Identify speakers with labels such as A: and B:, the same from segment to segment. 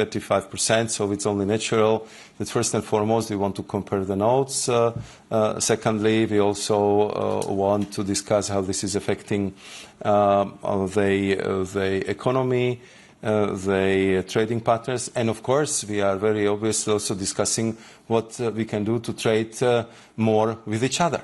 A: 35%, so it's only natural that first and foremost we want to compare the notes. Secondly, we also want to discuss how this is affecting the economy, the trading partners, and of course we are very obviously also discussing what we can do to trade more with each other.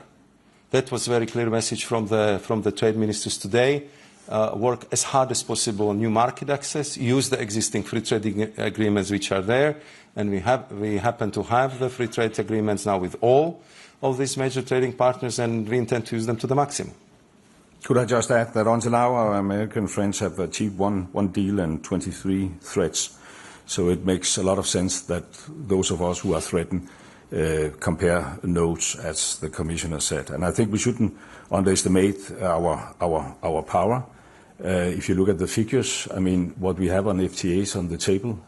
A: That was a very clear message from the trade ministers today. Work as hard as possible on new market access, use the existing free trade agreements which are there, and we happen to have the free trade agreements now with all of these major trading partners, and we intend to use them to the maximum.
B: Could I just add that until now our American friends have achieved one deal and 23 threats, so it makes a lot of sense that those of us who are threatened compare notes, as the Commissioner said. And I think we shouldn't underestimate our power. If you look at the figures, I mean, what we have on FTAs on the table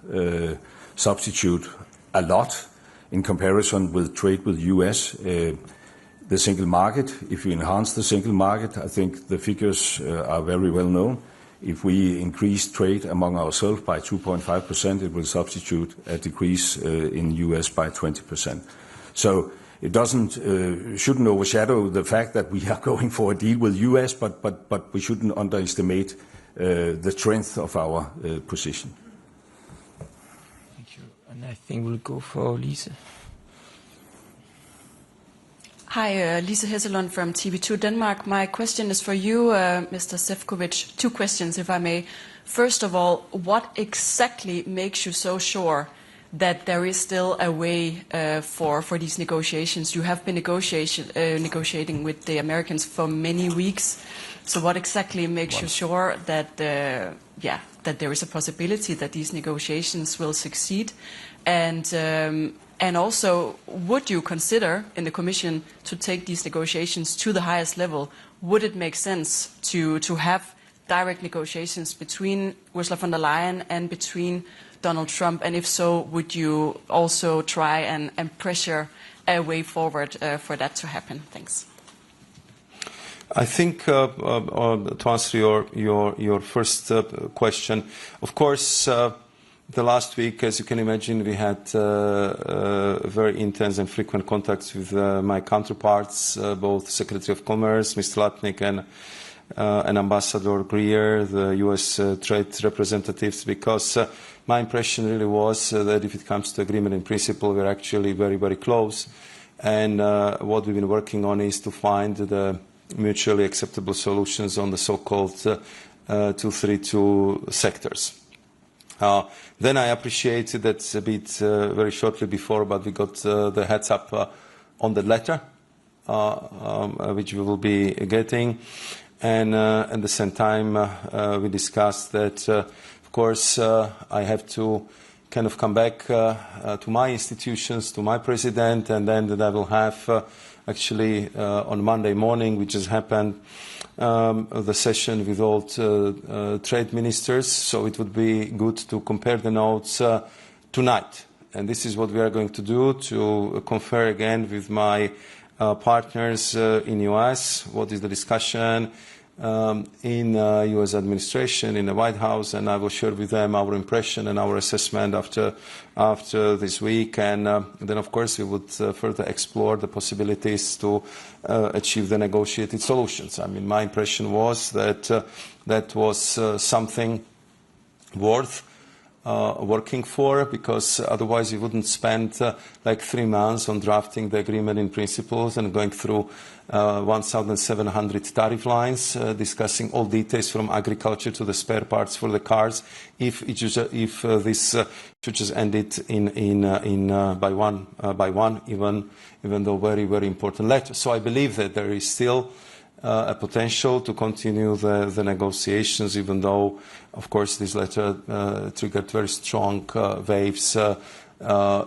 B: substitute a lot in comparison with trade with US. The single market, if we enhance the single market, I think the figures are very well known. If we increase trade among ourselves by 2.5%, it will substitute a decrease in US by 20%. So it shouldn't overshadow the fact that we are going for a deal with US, but we shouldn't underestimate the strength of our position.
C: Thank you. And I think we'll go for Lise.
D: Hi, Lise Hesselund from TV2 Denmark. My question is for you, Mr. Šefčovič. Two questions, if I may. First of all, what exactly makes you so sure that there is still a way for these negotiations? You have been negotiating with the Americans for many weeks. So what exactly makes you sure that that there is a possibility that these negotiations will succeed? And also, would you consider in the Commission to take these negotiations to the highest level? Would it make sense to have direct negotiations between Ursula von der Leyen and between Donald Trump? And if so, would you also try and pressure a way forward for that to happen? Thanks.
A: I think to answer your first question, of course, the last week, as you can imagine, we had very intense and frequent contacts with my counterparts, both Secretary of Commerce, Mr. Latnik, and Ambassador Greer, the U.S. trade representatives, because my impression really was that if it comes to agreement in principle, we're actually very, very close. And what we've been working on is to find the mutually acceptable solutions on the so-called 232 sectors. Then I appreciated that a bit very shortly before, but we got the heads up on the letter, which we will be getting. And at the same time, we discussed that, of course, I have to kind of come back to my institutions, to my president, and then that I will have actually on Monday morning, which has happened, the session with all trade ministers. So it would be good to compare the notes tonight. And this is what we are going to do, to confer again with my partners in US, what is the discussion in US administration, in the White House, and I will share with them our impression and our assessment after this week. And then, of course, we would further explore the possibilities to achieve the negotiated solutions. I mean, my impression was that that was something worth working for, because otherwise you wouldn't spend like 3 months on drafting the agreement in principles and going through 1,700 tariff lines, discussing all details from agriculture to the spare parts for the cars, if this should just end it by one, even though very, very important letter. So I believe that there is still a potential to continue the negotiations, even though, of course, this letter triggered very strong waves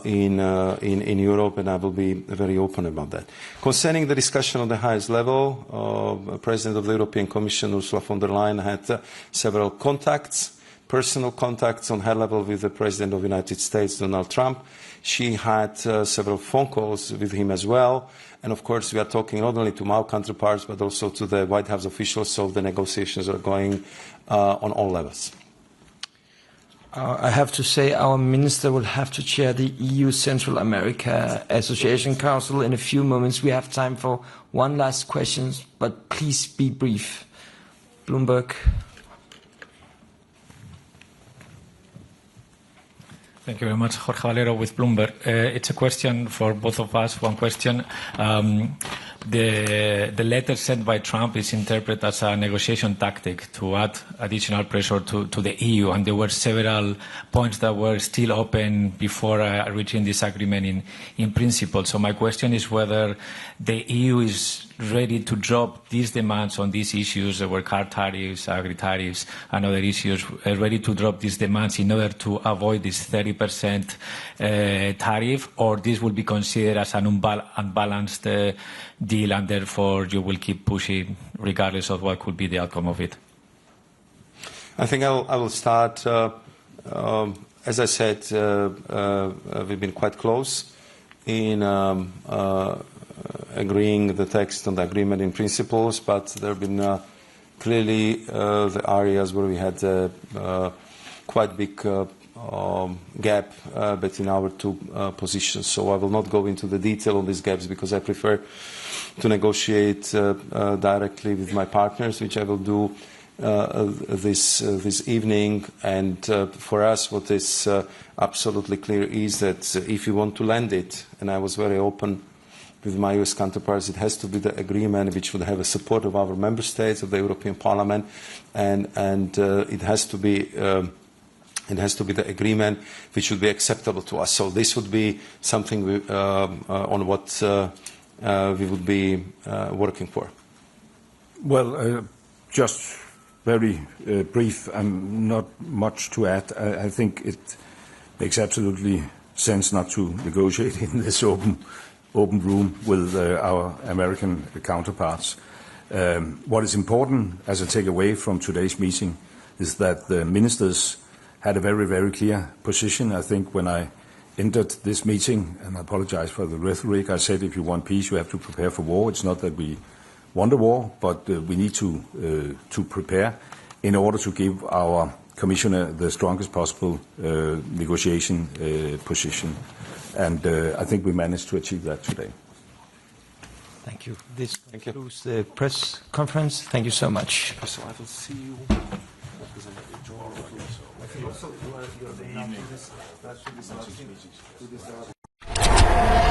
A: in Europe, and I will be very open about that. Concerning the discussion on the highest level, President of the European Commission, Ursula von der Leyen, had several contacts, personal contacts on her level with the President of the United States, Donald Trump. She had several phone calls with him as well. And of course, we are talking not only to my counterparts, but also to the White House officials, so the negotiations are going on all levels.
C: I have to say our minister will have to chair the EU Central America Association Council in a few moments. We have time for one last question, but please be brief. Bloomberg.
E: Thank you very much. Jorge Valero with Bloomberg. It's a question for both of us. One question. The letter sent by Trump is interpreted as a negotiation tactic to add additional pressure to the EU, and there were several points that were still open before reaching this agreement in principle. So my question is whether the EU is ready to drop these demands on these issues. There were car tariffs, agri-tariffs, and other issues, ready to drop these demands in order to avoid this 30% tariff, or this will be considered as an unbalanced deal, and therefore you will keep pushing regardless of what could be the outcome of it?
A: I think I will start. As I said, we've been quite close in agreeing the text on the agreement in principles, but there have been clearly the areas where we had quite big gap between our two positions. So I will not go into the detail on these gaps because I prefer to negotiate directly with my partners, which I will do this evening. And for us, what is absolutely clear is that if you want to land it, and I was very open with my US counterparts, it has to be the agreement which would have a support of our member states, of the European Parliament, and it has to be the agreement which would be acceptable to us. So this would be something on what we would be working for.
B: Well, just very brief and not much to add. I think it makes absolutely sense not to negotiate in this open room with our American counterparts. What is important as a takeaway from today's meeting is that the ministers had a very, very clear position. I think when I entered this meeting, and I apologize for the rhetoric, I said if you want peace, you have to prepare for war. It's not that we want a war, but we need to prepare in order to give our commissioner the strongest possible negotiation position. And I think we managed to achieve that today.
C: Thank you. This concludes the press conference. Thank you so much.
A: So I will see you. Also, you are the